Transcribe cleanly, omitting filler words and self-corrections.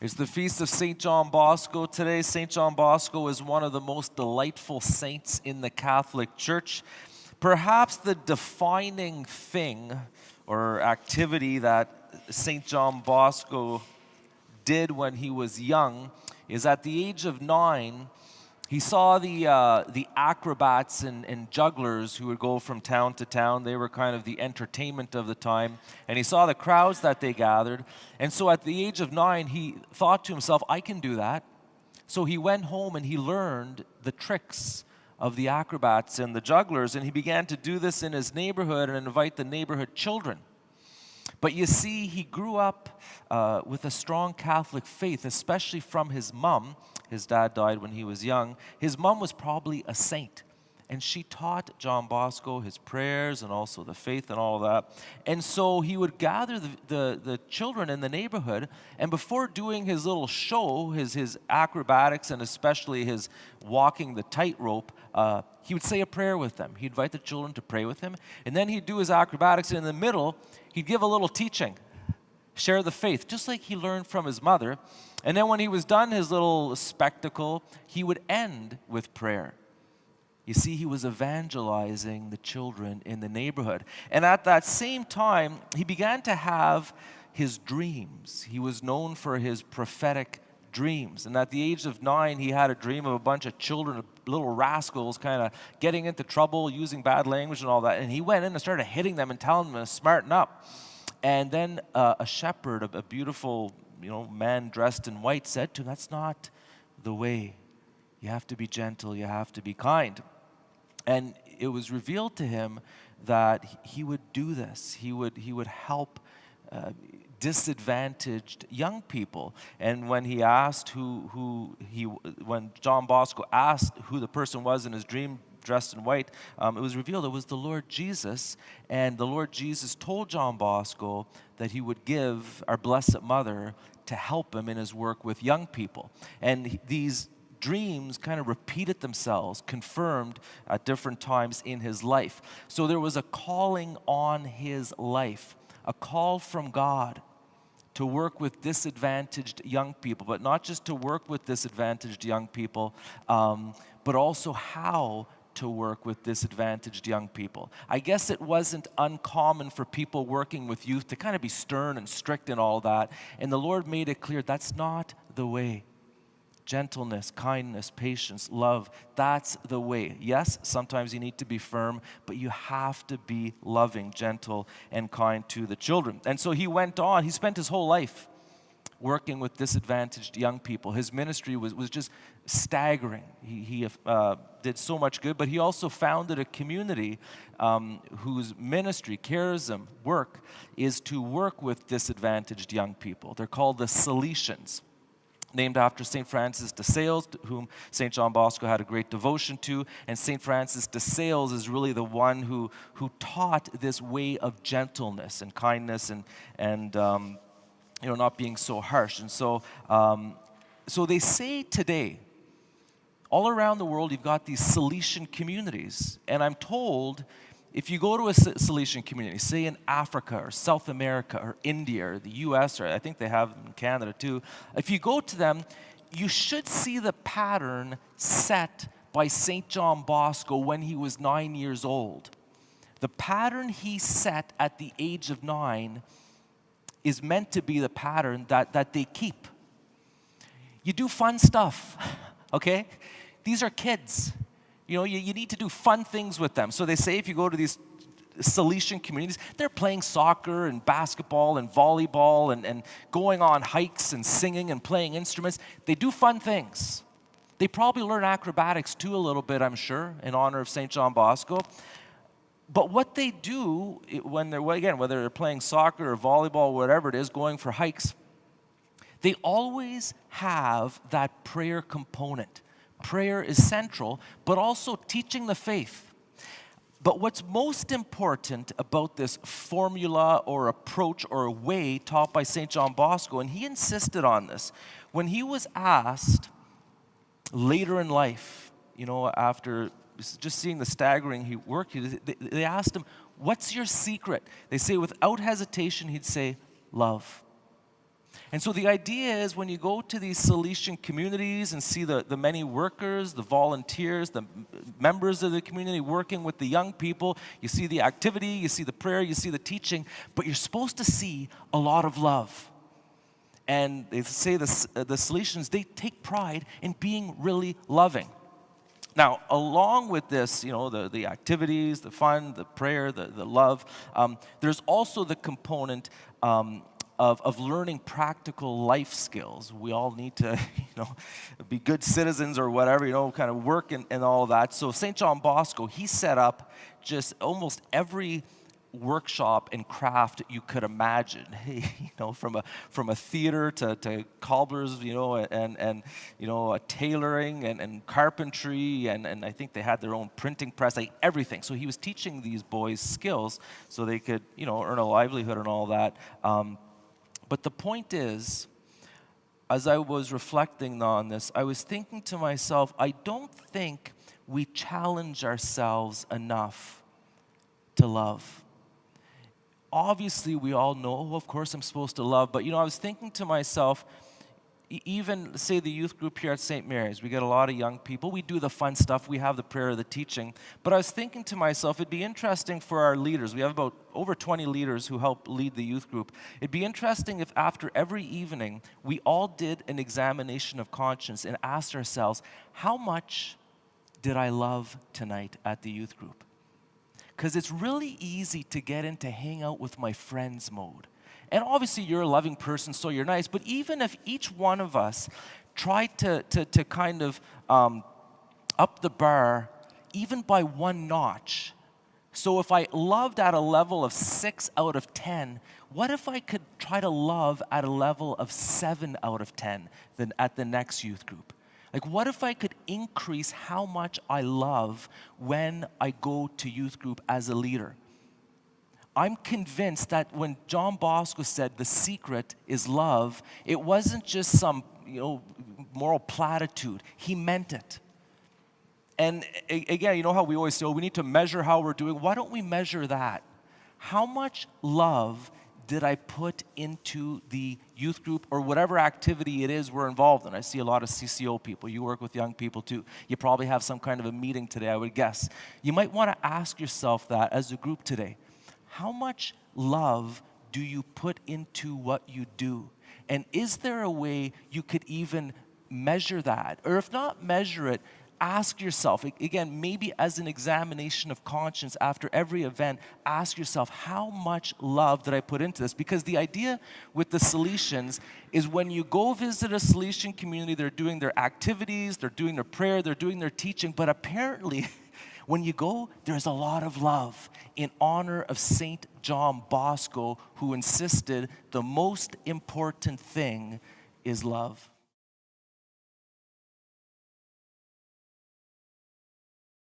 It's the feast of St. John Bosco today. St. John Bosco is one of the most delightful saints in the Catholic Church. Perhaps the defining thing or activity that St. John Bosco did when he was young is at the age of 9, he saw the acrobats and jugglers who would go from town to town. They were kind of the entertainment of the time. And he saw the crowds that they gathered. And so at the age of 9, he thought to himself, I can do that. So he went home and he learned the tricks of the acrobats and the jugglers. And he began to do this in his neighborhood and invite the neighborhood children. But you see, he grew up with a strong Catholic faith, especially from his mom. His dad died when he was young. His mom was probably a saint, and she taught John Bosco his prayers and also the faith and all of that. And so he would gather the children in the neighborhood, and before doing his little show, his acrobatics and especially his walking the tightrope, he would say a prayer with them. He'd invite the children to pray with him, and then he'd do his acrobatics, and in the middle, he'd give a little teaching, share the faith, just like he learned from his mother. And then when he was done his little spectacle, he would end with prayer. You see, he was evangelizing the children in the neighborhood. And at that same time, he began to have his dreams. He was known for his prophetic dreams. And at the age of 9, he had a dream of a bunch of children, little rascals, kind of getting into trouble, using bad language and all that. And he went in and started hitting them and telling them to smarten up. And then a shepherd, a beautiful man dressed in white, said to him, that's not the way. You have to be gentle, you have to be kind. And it was revealed to him that he would do this. He would help disadvantaged young people. And when he asked when John Bosco asked who the person was in his dream, dressed in white, it was revealed it was the Lord Jesus. And the Lord Jesus told John Bosco that he would give our Blessed Mother to help him in his work with young people. And these dreams kind of repeated themselves, confirmed at different times in his life. So there was a calling on his life, a call from God to work with disadvantaged young people, but not just to work with disadvantaged young people, but also how to work with disadvantaged young people. I guess it wasn't uncommon for people working with youth to kind of be stern and strict and all that, and the Lord made it clear that's not the way. Gentleness, kindness, patience, love, that's the way. Yes, sometimes you need to be firm, but you have to be loving, gentle, and kind to the children. And so he went on, he spent his whole life working with disadvantaged young people. His ministry was just staggering. He did so much good, but he also founded a community whose ministry, charism, work is to work with disadvantaged young people. They're called the Salesians, named after St. Francis de Sales, whom St. John Bosco had a great devotion to. And St. Francis de Sales is really the one who taught this way of gentleness and kindness and not being so harsh. And so they say today, all around the world, you've got these Salesian communities. And I'm told, if you go to a Salesian community, say in Africa or South America or India or the US, or I think they have them in Canada too, if you go to them, you should see the pattern set by St. John Bosco when he was 9 years old. The pattern he set at the age of 9 is meant to be the pattern that they keep. You do fun stuff, okay? These are kids. You need to do fun things with them. So they say if you go to these Salesian communities, they're playing soccer and basketball and volleyball and going on hikes and singing and playing instruments. They do fun things. They probably learn acrobatics too a little bit, I'm sure, in honor of St. John Bosco. But what they do when they're, whether they're playing soccer or volleyball, whatever it is, going for hikes, they always have that prayer component. Prayer is central, but also teaching the faith. But what's most important about this formula or approach or way taught by St. John Bosco, and he insisted on this, when he was asked later in life, after just seeing the staggering work, they asked him, what's your secret? They say without hesitation, he'd say, love. And so the idea is when you go to these Salesian communities and see the many workers, the volunteers, the members of the community working with the young people, you see the activity, you see the prayer, you see the teaching, but you're supposed to see a lot of love. And they say the Salesians, they take pride in being really loving. Now, along with this, the activities, the fun, the prayer, the love, there's also the component of learning practical life skills. We all need to, be good citizens or whatever, kind of work and all of that. So St. John Bosco, he set up just almost every workshop and craft you could imagine, from a theater to cobblers, and tailoring and carpentry, and I think they had their own printing press, like everything. So he was teaching these boys skills so they could, earn a livelihood and all that. But the point is, as I was reflecting on this, I was thinking to myself, I don't think we challenge ourselves enough to love. Obviously, we all know, of course, I'm supposed to love, but I was thinking to myself, even say the youth group here at St. Mary's, we get a lot of young people, we do the fun stuff, we have the prayer, the teaching, but I was thinking to myself, it'd be interesting for our leaders, we have about over 20 leaders who help lead the youth group, it'd be interesting if after every evening, we all did an examination of conscience and asked ourselves, how much did I love tonight at the youth group? Because it's really easy to get into hang out with my friends mode. And obviously you're a loving person, so you're nice, but even if each one of us tried to kind of up the bar, even by one notch, so if I loved at a level of 6 out of 10, what if I could try to love at a level of 7 out of 10 then at the next youth group? Like, what if I could increase how much I love when I go to youth group as a leader? I'm convinced that when John Bosco said the secret is love, it wasn't just some, moral platitude. He meant it. And again, you know how we always say, we need to measure how we're doing. Why don't we measure that? How much love did I put into the youth group or whatever activity it is we're involved in? I see a lot of CCO people. You work with young people too. You probably have some kind of a meeting today, I would guess. You might want to ask yourself that as a group today. How much love do you put into what you do? And is there a way you could even measure that? Or if not measure it, ask yourself, again, maybe as an examination of conscience after every event, ask yourself, how much love did I put into this? Because the idea with the Salesians is when you go visit a Salesian community, they're doing their activities, they're doing their prayer, they're doing their teaching, but apparently when you go, there's a lot of love in honor of St. John Bosco, who insisted the most important thing is love.